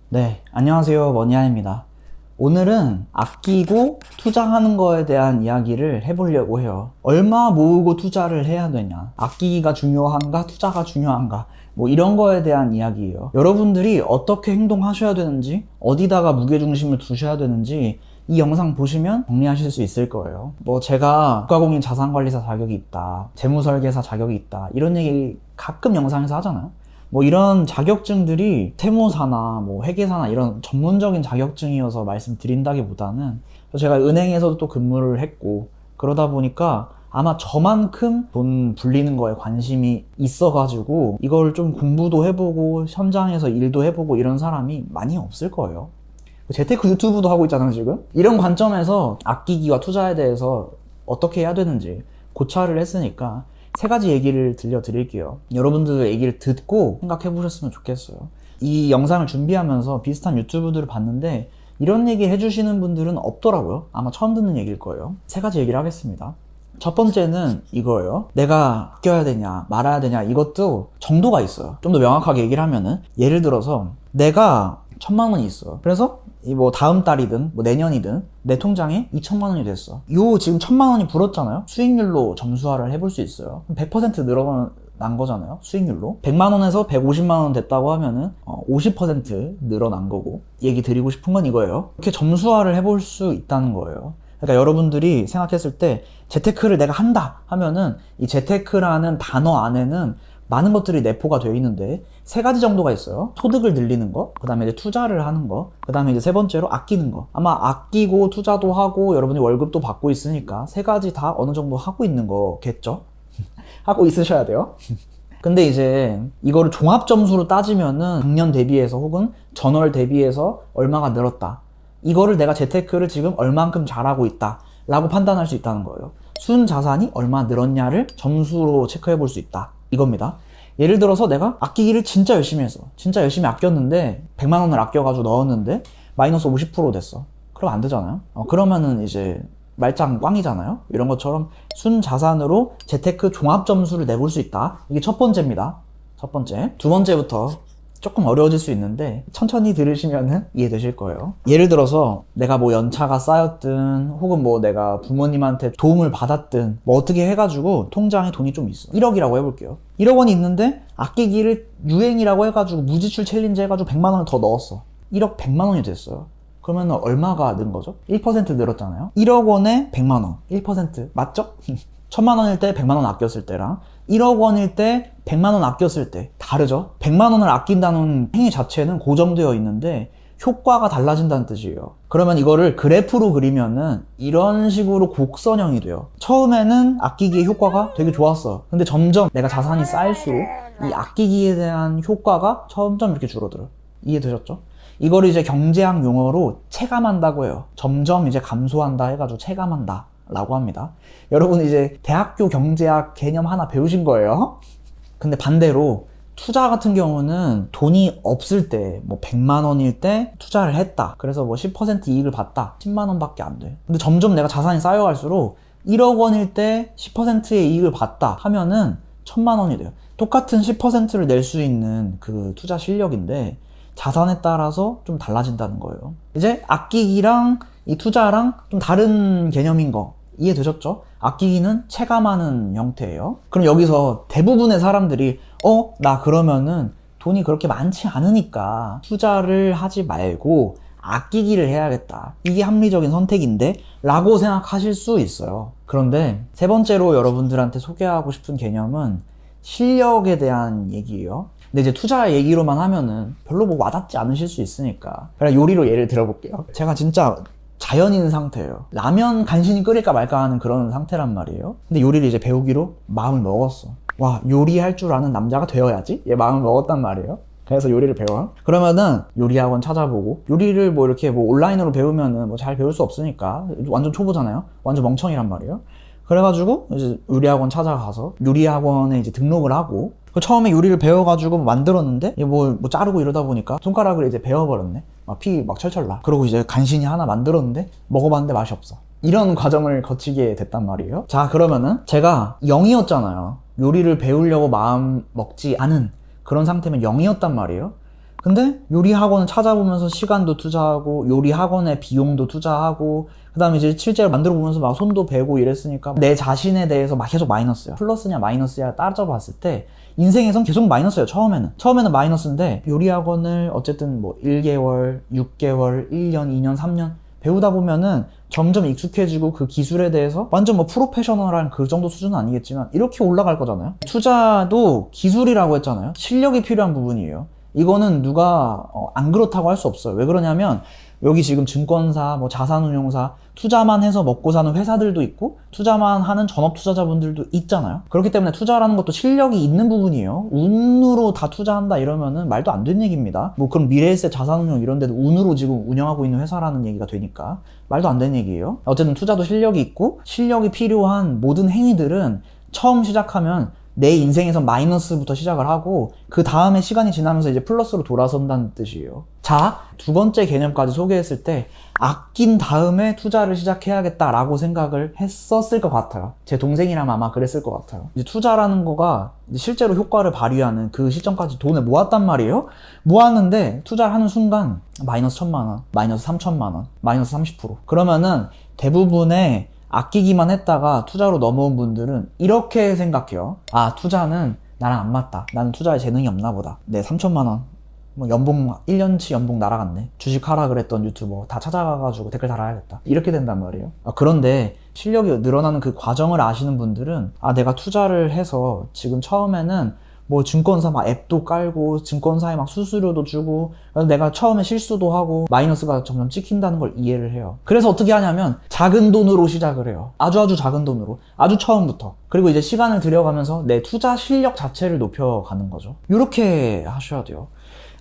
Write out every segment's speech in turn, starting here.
네, 안녕하세요. 머니아입니다. 오늘은 아끼고 투자하는 거에 대한 이야기를 해보려고 해요. 얼마 모으고 투자를 해야 되냐? 아끼기가 중요한가? 투자가 중요한가? 뭐 이런 거에 대한 이야기예요. 여러분들이 어떻게 행동하셔야 되는지, 어디다가 무게중심을 두셔야 되는지 이 영상 보시면 정리하실 수 있을 거예요. 뭐 제가 국가공인 자산관리사 자격이 있다, 재무설계사 자격이 있다, 이런 얘기 가끔 영상에서 하잖아요. 뭐 이런 자격증들이 세무사나 뭐 회계사나 이런 전문적인 자격증이어서 말씀드린다기보다는 제가 은행에서도 또 근무를 했고 그러다 보니까 아마 저만큼 돈 불리는 거에 관심이 있어가지고 이걸 좀 공부도 해보고 현장에서 일도 해보고 이런 사람이 많이 없을 거예요. 재테크 유튜브도 하고 있잖아요 지금. 이런 관점에서 아끼기와 투자에 대해서 어떻게 해야 되는지 고찰을 했으니까 세 가지 얘기를 들려드릴게요. 여러분들 얘기를 듣고 생각해 보셨으면 좋겠어요. 이 영상을 준비하면서 비슷한 유튜브들을 봤는데 이런 얘기 해주시는 분들은 없더라고요. 아마 처음 듣는 얘기일 거예요. 세 가지 얘기를 하겠습니다. 첫 번째는 이거예요. 내가 아껴야 되냐 말아야 되냐, 이것도 정도가 있어요. 좀 더 명확하게 얘기를 하면은, 예를 들어서 내가 1,000만 원이 있어. 그래서 뭐 다음 달이든 뭐 내년이든 내 통장에 2,000만 원이 됐어. 요 지금 1,000만 원이 불었잖아요. 수익률로 점수화를 해볼 수 있어요. 100% 늘어난 거잖아요. 수익률로 100만 원에서 150만 원 됐다고 하면은 50% 늘어난 거고, 얘기 드리고 싶은 건 이거예요. 이렇게 점수화를 해볼 수 있다는 거예요. 그러니까 여러분들이 생각했을 때 재테크를 내가 한다 하면은 이 재테크라는 단어 안에는 많은 것들이 내포가 되어 있는데 세 가지 정도가 있어요. 소득을 늘리는 거, 그 다음에 이제 투자를 하는 거, 그 다음에 이제 세 번째로 아끼는 거. 아마 아끼고 투자도 하고 여러분이 월급도 받고 있으니까 세 가지 다 어느 정도 하고 있는 거겠죠? 하고 있으셔야 돼요. 근데 이제 이거를 종합 점수로 따지면은 작년 대비해서 혹은 전월 대비해서 얼마가 늘었다, 이거를 내가 재테크를 지금 얼만큼 잘하고 있다 라고 판단할 수 있다는 거예요. 순 자산이 얼마 늘었냐를 점수로 체크해 볼 수 있다, 이겁니다. 예를 들어서 내가 아끼기를 진짜 열심히 했어. 진짜 열심히 아꼈는데 100만 원을 아껴가지고 넣었는데 마이너스 50% 됐어. 그럼 안 되잖아요. 그러면은 이제 말짱 꽝이잖아요. 이런 것처럼 순 자산으로 재테크 종합 점수를 내볼 수 있다. 이게 첫 번째입니다. 첫 번째. 두 번째부터 조금 어려워질 수 있는데 천천히 들으시면 이해되실 거예요. 예를 들어서 내가 뭐 연차가 쌓였든 혹은 뭐 내가 부모님한테 도움을 받았든 뭐 어떻게 해가지고 통장에 돈이 좀 있어. 1억이라고 해볼게요. 1억 원이 있는데 아끼기를 유행이라고 해가지고 무지출 챌린지 해가지고 100만 원을 더 넣었어. 1억 100만 원이 됐어요. 그러면 얼마가 는 거죠? 1% 늘었잖아요. 1억 원에 100만 원. 1% 맞죠? 1,000만 원일 때 100만 원 아꼈을 때랑 1억 원일 때 100만 원 아꼈을 때 다르죠? 100만 원을 아낀다는 행위 자체는 고정되어 있는데 효과가 달라진다는 뜻이에요. 그러면 이거를 그래프로 그리면은 이런 식으로 곡선형이 돼요. 처음에는 아끼기의 효과가 되게 좋았어. 근데 점점 내가 자산이 쌓일수록 이 아끼기에 대한 효과가 점점 이렇게 줄어들어요. 이해되셨죠? 이거를 이제 경제학 용어로 체감한다고 해요. 점점 이제 감소한다 해가지고 체감한다 라고 합니다. 여러분 이제 대학교 경제학 개념 하나 배우신 거예요. 근데 반대로 투자 같은 경우는 돈이 없을 때 뭐 100만 원일 때 투자를 했다, 그래서 뭐 10% 이익을 봤다, 10만 원밖에 안 돼. 근데 점점 내가 자산이 쌓여갈수록 1억 원일 때 10%의 이익을 봤다 하면은 1,000만 원이 돼요. 똑같은 10%를 낼 수 있는 그 투자 실력인데 자산에 따라서 좀 달라진다는 거예요. 이제 아끼기랑 이 투자랑 좀 다른 개념인 거 이해되셨죠? 아끼기는 체감하는 형태예요. 그럼 여기서 대부분의 사람들이 나 그러면은 돈이 그렇게 많지 않으니까 투자를 하지 말고 아끼기를 해야겠다, 이게 합리적인 선택인데 라고 생각하실 수 있어요. 그런데 세 번째로 여러분들한테 소개하고 싶은 개념은 실력에 대한 얘기예요. 근데 이제 투자 얘기로만 하면은 별로 뭐 와닿지 않으실 수 있으니까 그냥 요리로 예를 들어볼게요. 제가 진짜 자연인 상태예요. 라면 간신히 끓일까 말까 하는 그런 상태란 말이에요. 근데 요리를 이제 배우기로 마음을 먹었어. 와, 요리할 줄 아는 남자가 되어야지, 얘 마음을 먹었단 말이에요. 그래서 요리를 배워. 그러면은 요리학원 찾아보고, 요리를 뭐 이렇게 뭐 온라인으로 배우면은 뭐 잘 배울 수 없으니까 완전 초보잖아요. 완전 멍청이란 말이에요. 그래가지고 이제 요리학원 찾아가서 요리학원에 이제 등록을 하고, 처음에 요리를 배워가지고 만들었는데 뭐 자르고 이러다 보니까 손가락을 이제 베어버렸네. 막 피 막 철철 나. 그러고 이제 간신히 하나 만들었는데 먹어봤는데 맛이 없어. 이런 과정을 거치게 됐단 말이에요. 자, 그러면은 제가 0이었잖아요. 요리를 배우려고 마음 먹지 않은 그런 상태면 0이었단 말이에요. 근데 요리 학원을 찾아보면서 시간도 투자하고 요리 학원에 비용도 투자하고 그 다음에 이제 실제로 만들어 보면서 막 손도 베고 이랬으니까 내 자신에 대해서 막 계속 마이너스야. 플러스냐 마이너스냐 따져봤을 때 인생에선 계속 마이너스예요. 처음에는 마이너스인데 요리 학원을 어쨌든 뭐 1개월, 6개월, 1년, 2년, 3년 배우다 보면은 점점 익숙해지고 그 기술에 대해서 완전 뭐 프로페셔널한 그 정도 수준은 아니겠지만 이렇게 올라갈 거잖아요. 투자도 기술이라고 했잖아요. 실력이 필요한 부분이에요. 이거는 누가 안 그렇다고 할 수 없어요. 왜 그러냐면 여기 지금 증권사, 뭐 자산운용사, 투자만 해서 먹고 사는 회사들도 있고 투자만 하는 전업 투자자분들도 있잖아요. 그렇기 때문에 투자라는 것도 실력이 있는 부분이에요. 운으로 다 투자한다 이러면은 말도 안 되는 얘기입니다. 뭐 그럼 미래에셋, 자산운용 이런 데도 운으로 지금 운영하고 있는 회사라는 얘기가 되니까 말도 안 되는 얘기예요. 어쨌든 투자도 실력이 있고 실력이 필요한 모든 행위들은 처음 시작하면 내 인생에서 마이너스부터 시작을 하고 그 다음에 시간이 지나면서 이제 플러스로 돌아선다는 뜻이에요. 자, 두 번째 개념까지 소개했을 때 아낀 다음에 투자를 시작해야겠다라고 생각을 했었을 것 같아요. 제 동생이라면 아마 그랬을 것 같아요. 이제 투자라는 거가 이제 실제로 효과를 발휘하는 그 시점까지 돈을 모았단 말이에요. 모았는데 투자를 하는 순간 마이너스 1,000만 원, 마이너스 3,000만 원, 마이너스 30%. 그러면은 대부분의 아끼기만 했다가 투자로 넘어온 분들은 이렇게 생각해요. 아, 투자는 나랑 안 맞다. 나는 투자에 재능이 없나 보다. 내 3,000만 원 뭐 연봉 1년치 연봉 날아갔네. 주식하라 그랬던 유튜버 다 찾아가가지고 댓글 달아야겠다. 이렇게 된단 말이에요. 그런데 실력이 늘어나는 그 과정을 아시는 분들은 아, 내가 투자를 해서 지금 처음에는 뭐 증권사 막 앱도 깔고 증권사에 막 수수료도 주고 내가 처음에 실수도 하고 마이너스가 점점 찍힌다는 걸 이해를 해요. 그래서 어떻게 하냐면 작은 돈으로 시작을 해요. 아주 작은 돈으로, 아주 처음부터. 그리고 이제 시간을 들여가면서 내 투자 실력 자체를 높여가는 거죠. 이렇게 하셔야 돼요.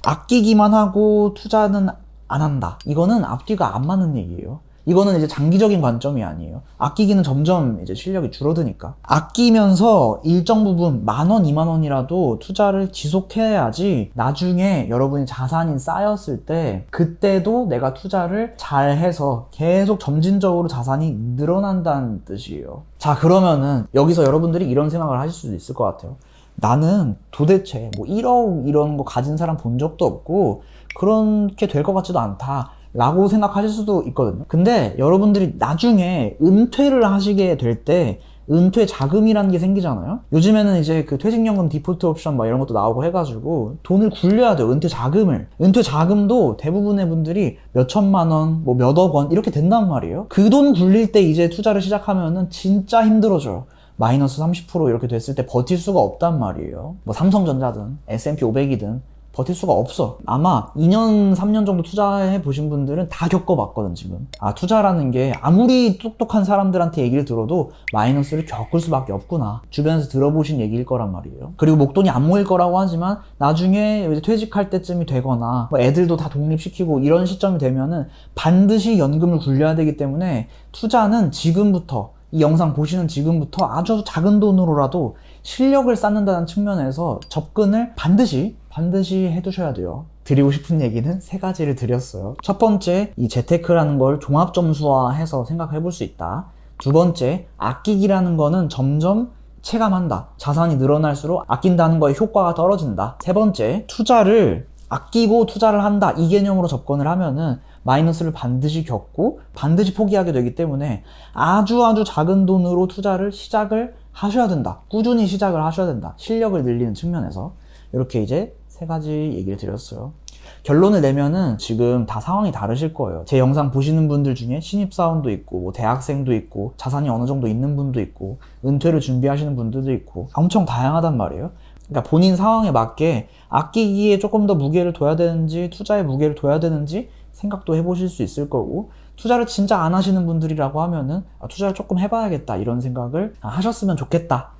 아끼기만 하고 투자는 안 한다. 이거는 앞뒤가 안 맞는 얘기예요. 이거는 이제 장기적인 관점이 아니에요. 아끼기는 점점 이제 실력이 줄어드니까. 아끼면서 일정 부분 10,000원, 20,000원이라도 투자를 지속해야지 나중에 여러분이 자산이 쌓였을 때 그때도 내가 투자를 잘 해서 계속 점진적으로 자산이 늘어난다는 뜻이에요. 자, 그러면은 여기서 여러분들이 이런 생각을 하실 수도 있을 것 같아요. 나는 도대체 뭐 1억 이런 거 가진 사람 본 적도 없고 그렇게 될 것 같지도 않다 라고 생각하실 수도 있거든요. 근데 여러분들이 나중에 은퇴를 하시게 될 때 은퇴 자금이라는 게 생기잖아요. 요즘에는 이제 그 퇴직연금 디폴트 옵션 막 이런 것도 나오고 해가지고 돈을 굴려야 돼요. 은퇴 자금을. 은퇴 자금도 대부분의 분들이 몇 천만 원, 뭐 몇억 원 이렇게 된단 말이에요. 그 돈 굴릴 때 이제 투자를 시작하면은 진짜 힘들어져요. 마이너스 30% 이렇게 됐을 때 버틸 수가 없단 말이에요. 뭐 삼성전자든 S&P 500이든 버틸 수가 없어. 아마 2년, 3년 정도 투자해 보신 분들은 다 겪어봤거든, 지금. 아, 투자라는 게 아무리 똑똑한 사람들한테 얘기를 들어도 마이너스를 겪을 수밖에 없구나. 주변에서 들어보신 얘기일 거란 말이에요. 그리고 목돈이 안 모일 거라고 하지만 나중에 이제 퇴직할 때쯤이 되거나 뭐 애들도 다 독립시키고 이런 시점이 되면은 반드시 연금을 굴려야 되기 때문에 투자는 지금부터 이 영상 보시는 지금부터 아주 작은 돈으로라도 실력을 쌓는다는 측면에서 접근을 반드시 해두셔야 돼요. 드리고 싶은 얘기는 3가지를 드렸어요. 첫 번째, 이 재테크라는 걸 종합점수화해서 생각해 볼 수 있다. 두 번째, 아끼기라는 거는 점점 체감한다. 자산이 늘어날수록 아낀다는 거에 효과가 떨어진다. 세 번째, 투자를 아끼고 투자를 한다. 이 개념으로 접근을 하면은 마이너스를 반드시 겪고 반드시 포기하게 되기 때문에 아주 작은 돈으로 투자를 시작을 하셔야 된다. 꾸준히 시작을 하셔야 된다. 실력을 늘리는 측면에서. 이렇게 이제 3가지 얘기를 드렸어요. 결론을 내면은 지금 다 상황이 다르실 거예요. 제 영상 보시는 분들 중에 신입사원도 있고 뭐 대학생도 있고 자산이 어느 정도 있는 분도 있고 은퇴를 준비하시는 분들도 있고 엄청 다양하단 말이에요. 그러니까 본인 상황에 맞게 아끼기에 조금 더 무게를 둬야 되는지 투자에 무게를 둬야 되는지 생각도 해보실 수 있을 거고, 투자를 진짜 안 하시는 분들이라고 하면은 투자를 조금 해봐야겠다 이런 생각을 하셨으면 좋겠다.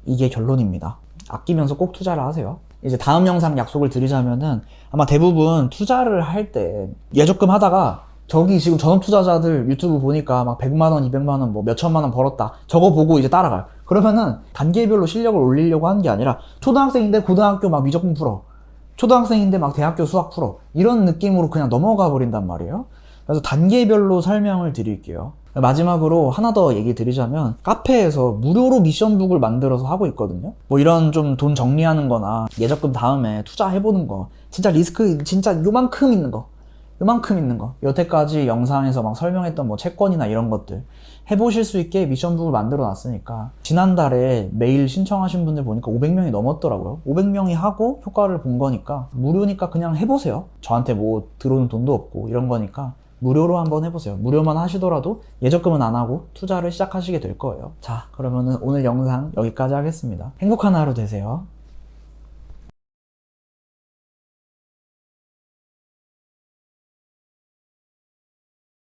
이게 결론입니다. 아끼면서 꼭 투자를 하세요. 이제 다음 영상 약속을 드리자면은 아마 대부분 투자를 할 때 예적금 하다가 저기 지금 전업 투자자들 유튜브 보니까 막 100만 원, 200만 원, 뭐 몇천만 원 벌었다. 저거 보고 이제 따라가요. 그러면은 단계별로 실력을 올리려고 하는 게 아니라 초등학생인데 고등학교 막 미적분 풀어. 초등학생인데 막 대학교 수학 풀어. 이런 느낌으로 그냥 넘어가 버린단 말이에요. 그래서 단계별로 설명을 드릴게요. 마지막으로 하나 더 얘기 드리자면 카페에서 무료로 미션북을 만들어서 하고 있거든요. 뭐 이런 좀 돈 정리하는 거나 예적금 다음에 투자해보는 거 진짜 리스크 진짜 요만큼 있는 거, 요만큼 있는 거. 여태까지 영상에서 막 설명했던 뭐 채권이나 이런 것들 해보실 수 있게 미션북을 만들어 놨으니까. 지난달에 메일 신청하신 분들 보니까 500명이 넘었더라고요. 500명이 하고 효과를 본 거니까 무료니까 그냥 해보세요. 저한테 뭐 들어오는 돈도 없고 이런 거니까 무료로 한번 해보세요. 무료만 하시더라도 예적금은 안 하고 투자를 시작하시게 될 거예요. 자, 그러면은 오늘 영상 여기까지 하겠습니다. 행복한 하루 되세요.